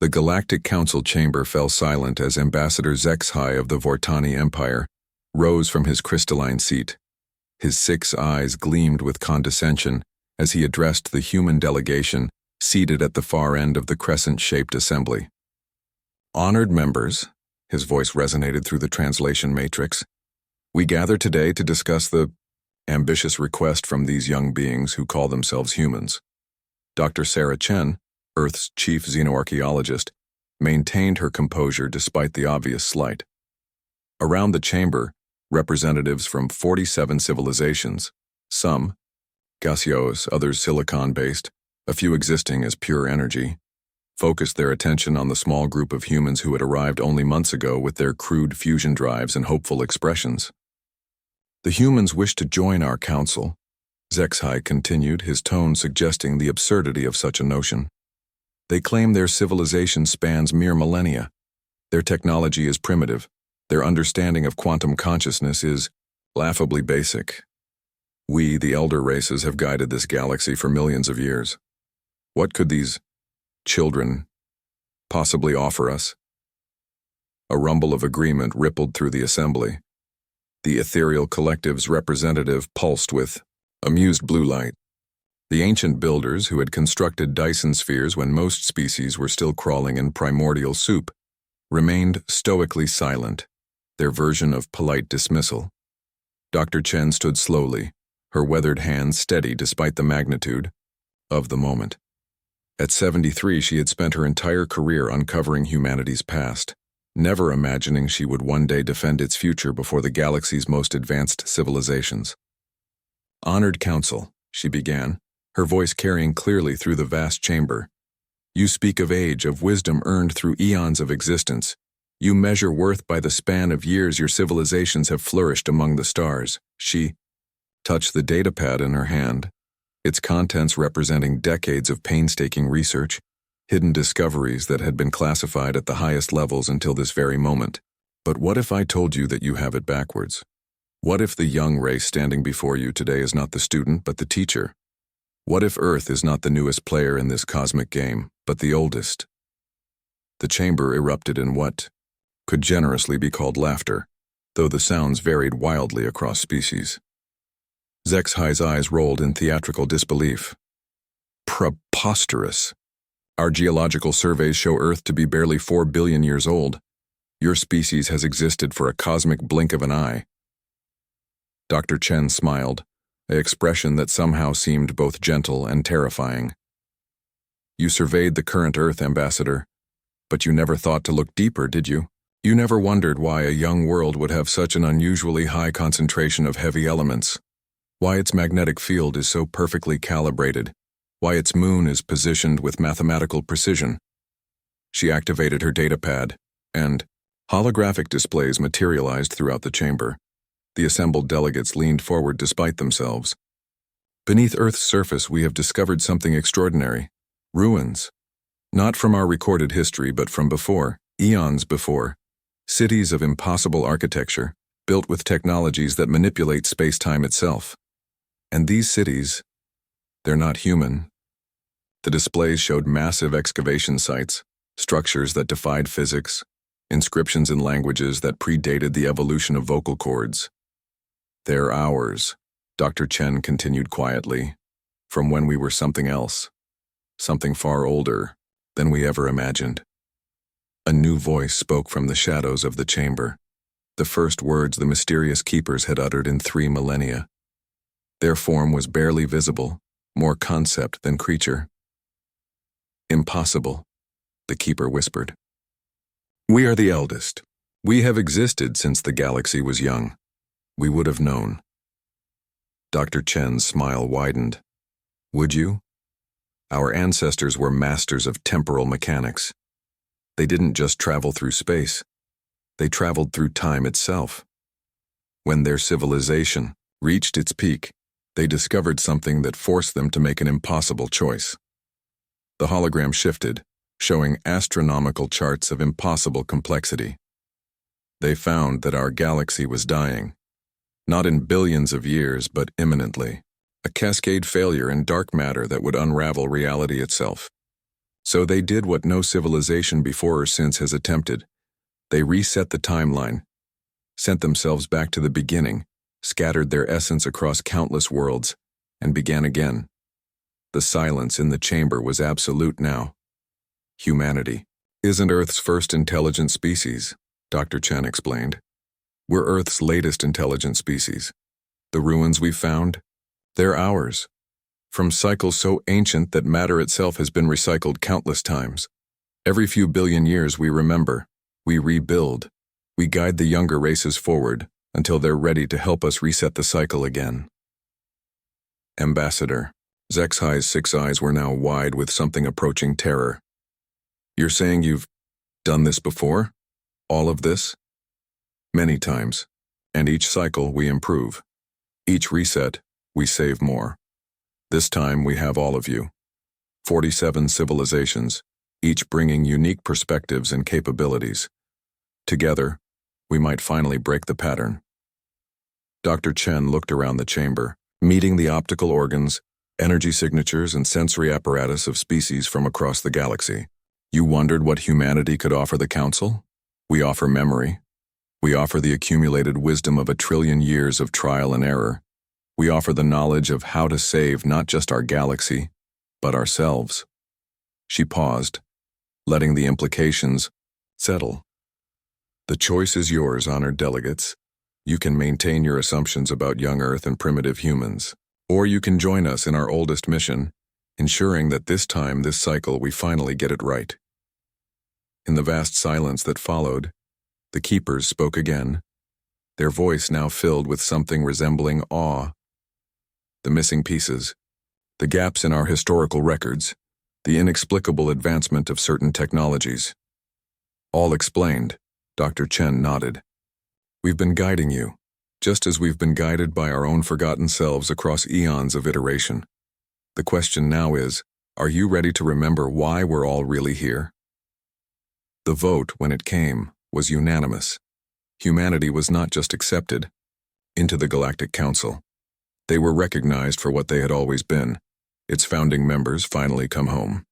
The Galactic Council chamber fell silent as Ambassador Zexhai of the Vortani Empire rose from his crystalline seat. His 6 eyes gleamed with condescension as he addressed the human delegation seated at the far end of the crescent-shaped assembly. Honored members, his voice resonated through the translation matrix, we gather today to discuss the ambitious request from these young beings who call themselves humans. Dr. Sarah Chen, Earth's chief xenoarchaeologist, maintained her composure despite the obvious slight. Around the chamber, representatives from 47 civilizations, some gaseous, others silicon-based, a few existing as pure energy, focused their attention on the small group of humans who had arrived only months ago with their crude fusion drives and hopeful expressions. The humans wish to join our council, Zexhai continued, his tone suggesting the absurdity of such a notion. They claim their civilization spans mere millennia. Their technology is primitive. Their understanding of quantum consciousness is laughably basic. We, the elder races, have guided this galaxy for millions of years. What could these children possibly offer us? A rumble of agreement rippled through the assembly. The ethereal collective's representative pulsed with amused blue light. The ancient builders who had constructed Dyson spheres when most species were still crawling in primordial soup remained stoically silent, their version of polite dismissal. Dr. Chen stood slowly, her weathered hands steady despite the magnitude of the moment. At 73, she had spent her entire career uncovering humanity's past, never imagining she would one day defend its future before the galaxy's most advanced civilizations. Honored Council, she began, her voice carrying clearly through the vast chamber. You speak of age, of wisdom earned through eons of existence. You measure worth by the span of years your civilizations have flourished among the stars. She touched the datapad in her hand, its contents representing decades of painstaking research, hidden discoveries that had been classified at the highest levels until this very moment. But what if I told you that you have it backwards? What if the young race standing before you today is not the student but the teacher? What if Earth is not the newest player in this cosmic game, but the oldest? The chamber erupted in what could generously be called laughter, though the sounds varied wildly across species. Zexhai's eyes rolled in theatrical disbelief. Preposterous. Our geological surveys show Earth to be barely 4 billion years old. Your species has existed for a cosmic blink of an eye. Dr. Chen smiled, an expression that somehow seemed both gentle and terrifying. You surveyed the current Earth, Ambassador, but you never thought to look deeper, did you? You never wondered why a young world would have such an unusually high concentration of heavy elements, why its magnetic field is so perfectly calibrated, why its moon is positioned with mathematical precision. She activated her datapad, and holographic displays materialized throughout the chamber. The assembled delegates leaned forward despite themselves. Beneath Earth's surface, we have discovered something extraordinary. Ruins. Not from our recorded history, but from before, eons before. Cities of impossible architecture, built with technologies that manipulate space-time itself. And these cities, they're not human. The displays showed massive excavation sites, structures that defied physics, inscriptions in languages that predated the evolution of vocal cords. They're ours, Dr. Chen continued quietly, from when we were something else, something far older than we ever imagined. A new voice spoke from the shadows of the chamber, the first words the mysterious keepers had uttered in 3 millennia. Their form was barely visible, more concept than creature. Impossible, the keeper whispered. We are the eldest. We have existed since the galaxy was young. We would have known. Dr. Chen's smile widened. Would you? Our ancestors were masters of temporal mechanics. They didn't just travel through space. They traveled through time itself. When their civilization reached its peak, they discovered something that forced them to make an impossible choice. The hologram shifted, showing astronomical charts of impossible complexity. They found that our galaxy was dying, not in billions of years, but imminently, a cascade failure in dark matter that would unravel reality itself. So they did what no civilization before or since has attempted. They reset the timeline, sent themselves back to the beginning, scattered their essence across countless worlds, and began again. The silence in the chamber was absolute now. Humanity isn't Earth's first intelligent species, Dr. Chen explained. We're Earth's latest intelligent species. The ruins we found, they're ours. From cycles so ancient that matter itself has been recycled countless times. Every few billion years we remember, we rebuild, we guide the younger races forward until they're ready to help us reset the cycle again. Ambassador, Zexhi's 6 eyes were now wide with something approaching terror. You're saying you've done this before? All of this? Many times. And each cycle we improve. Each reset, we save more. This time we have all of you. 47 civilizations, each bringing unique perspectives and capabilities. Together, we might finally break the pattern. Dr. Chen looked around the chamber, meeting the optical organs, energy signatures, and sensory apparatus of species from across the galaxy. You wondered what humanity could offer the Council? We offer memory. We offer the accumulated wisdom of 1 trillion years of trial and error. We offer the knowledge of how to save not just our galaxy, but ourselves. She paused, letting the implications settle. The choice is yours, honored delegates. You can maintain your assumptions about young Earth and primitive humans, or you can join us in our oldest mission, ensuring that this cycle, we finally get it right. In the vast silence that followed, the keepers spoke again, their voice now filled with something resembling awe. The missing pieces, the gaps in our historical records, the inexplicable advancement of certain technologies. All explained, Dr. Chen nodded. We've been guiding you, just as we've been guided by our own forgotten selves across eons of iteration. The question now is, are you ready to remember why we're all really here? The vote, when it came, was unanimous. Humanity was not just accepted into the Galactic Council. They were recognized for what they had always been. Its founding members finally come home.